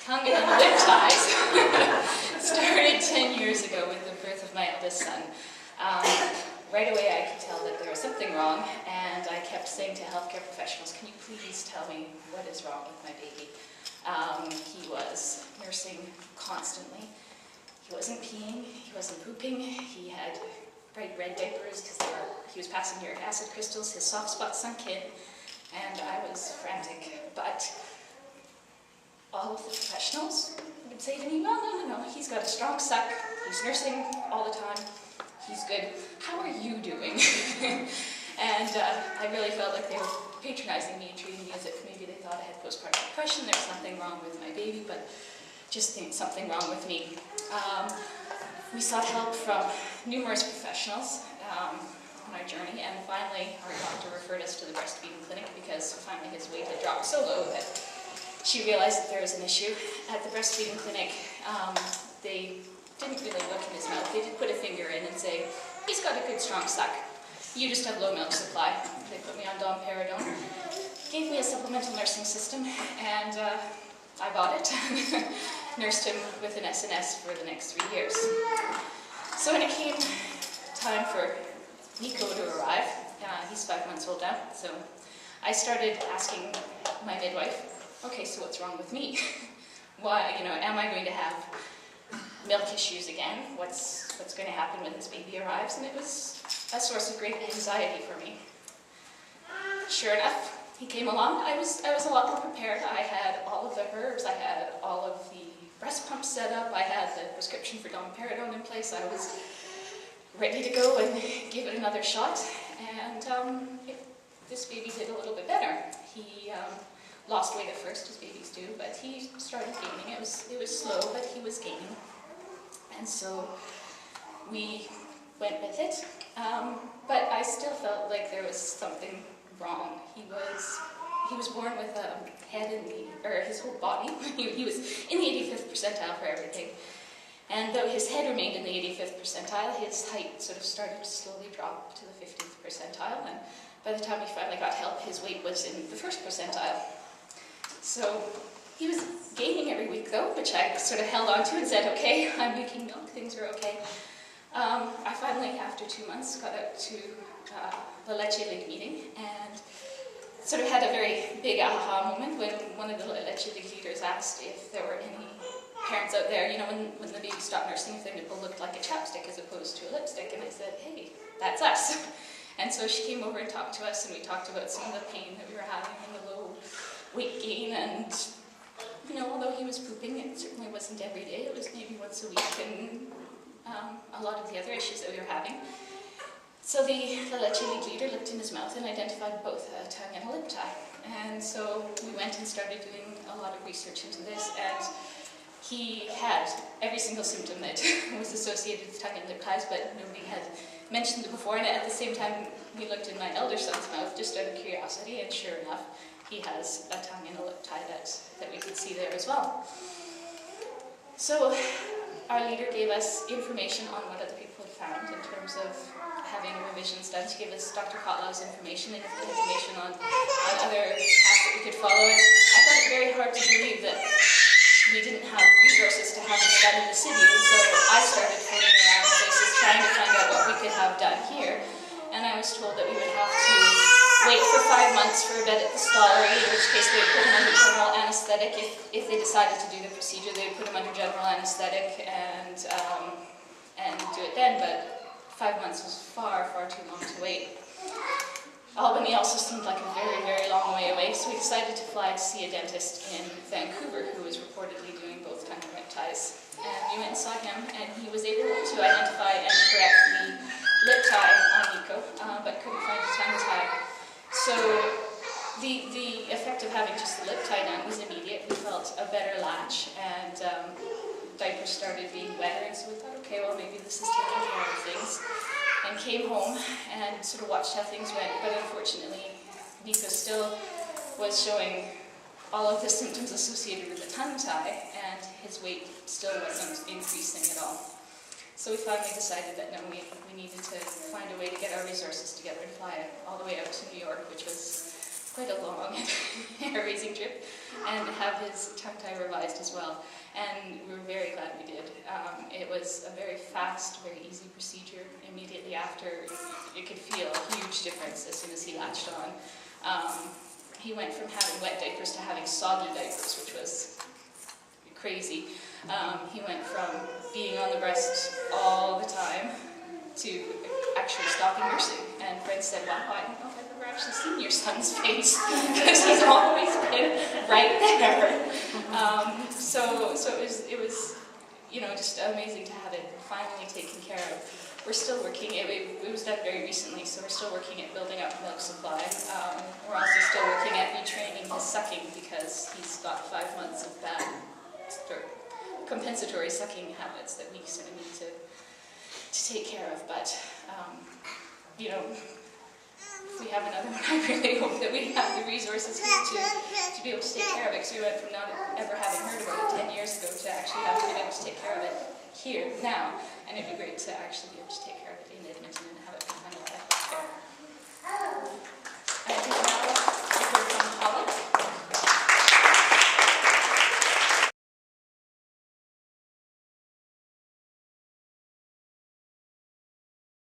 tongue and lip ties started 10 years ago with the birth of my eldest son. Right away I could tell that there was something wrong, and I kept saying to healthcare professionals, can you please tell me what is wrong with my baby? He was nursing constantly. He wasn't peeing, he wasn't pooping, he had bright red diapers because he was passing uric acid crystals, his soft spot sunk in, and I was frantic. But all of the professionals would say to me, well, no, he's got a strong suck, he's nursing all the time, he's good. How are you doing? And I really felt like they were patronizing me and treating me as if maybe they thought I had postpartum depression, there was nothing wrong with my baby, but just something wrong with me. We sought help from numerous professionals on our journey, and finally our doctor referred us to the breastfeeding clinic because finally his weight had dropped so low that she realized that there was an issue. At the breastfeeding clinic, they didn't really look in his mouth. They did put a finger in and say, he's got a good strong suck. You just have low milk supply. They put me on domperidone, gave me a supplemental nursing system, and I bought it. Nursed him with an SNS for the next 3 years. So when it came time for Nico to arrive, he's 5 months old now, so I started asking my midwife, okay, so what's wrong with me? Why, am I going to have milk issues again? What's going to happen when this baby arrives? And it was a source of great anxiety for me. Sure enough, he came along. I was a lot more prepared. I had all of the herbs, I had all of the breast pump set up, I had the prescription for domperidone in place. I was ready to go and give it another shot, and this baby did a little bit better. He lost weight at first, as babies do, but he started gaining. It was slow, but he was gaining, and so we went with it. But I still felt like there was something wrong. He was born with a head his whole body. He was in the 85th percentile for everything. And though his head remained in the 85th percentile, his height sort of started to slowly drop to the 50th percentile. And by the time we finally got help, his weight was in the 1st percentile. So he was gaining every week though, which I sort of held on to and said, okay, I'm making milk, things are okay. I finally, after 2 months, got out to the Leche League meeting and sort of had a very big aha moment when one of the Leche League leaders asked if there were any parents out there, when the baby stopped nursing, if their nipple looked like a chapstick as opposed to a lipstick. And I said, hey, that's us. And so she came over and talked to us, and we talked about some of the pain that we were having and the low weight gain. And, although he was pooping, it certainly wasn't every day. It was maybe once a week, and a lot of the other issues that we were having. So the Leche League leader looked in his mouth and identified both a tongue and a lip tie. And so we went and started doing a lot of research into this, and he had every single symptom that was associated with tongue and lip ties, but nobody had mentioned it before. And at the same time, we looked in my elder son's mouth just out of curiosity, and sure enough, he has a tongue and a lip tie that we could see there as well. So our leader gave us information on what other people had found in terms of having revisions done. She gave us Dr. Kotlow's information and information on other paths that we could follow. And I found it very hard to believe that we didn't have resources to have this done in the city, and so I started phoning around places trying to find out what we could have done here. And I was told that we would have to wait for 5 months for a bed at the Stollery, in which case they would put him under general anesthetic. If they decided to do the procedure, they would put him under general anesthetic and do it then, but 5 months was far, far too long to wait. Albany also seemed like a very, very long way away, so we decided to fly to see a dentist in Vancouver who was reportedly doing both tongue and lip ties. And we went and saw him, and he was able to identify and correct the lip tie on Nico, but couldn't find the tongue tie. So the effect of having just the lip tie done was immediate. We felt a better latch, and diapers started being wetter, and so we thought, okay, well, maybe this is taking care of things. And came home and sort of watched how things went, but unfortunately Nico still was showing all of the symptoms associated with the tongue tie, and his weight still wasn't increasing at all. So we finally decided that no, we needed to find a way to get our resources together and fly all the way out to New York, which was quite a long hair-raising trip, and have his tongue tie revised as well. And we were very glad we did. It was a very fast, very easy procedure. Immediately after, you could feel a huge difference as soon as he latched on. He went from having wet diapers to having soggy diapers, which was crazy. He went from being on the breast all the time to actually stopping nursing. And friends said, wow, I don't know if I've ever actually seen your son's face, because he's always been right there. So it was, you know, just amazing to have it finally taken care of. We're still working, it was done very recently, so we're still working at building up milk supply. We're also still working at retraining his sucking, because he's got 5 months of bad compensatory sucking habits that we sort of need to take care of. But, you know, if we have another one, I really hope that we have the resources here to be able to take care of it, because we went from not ever having heard about it 10 years ago to actually having been able to take care of it here, now, and it'd be great to actually be able to take care of it.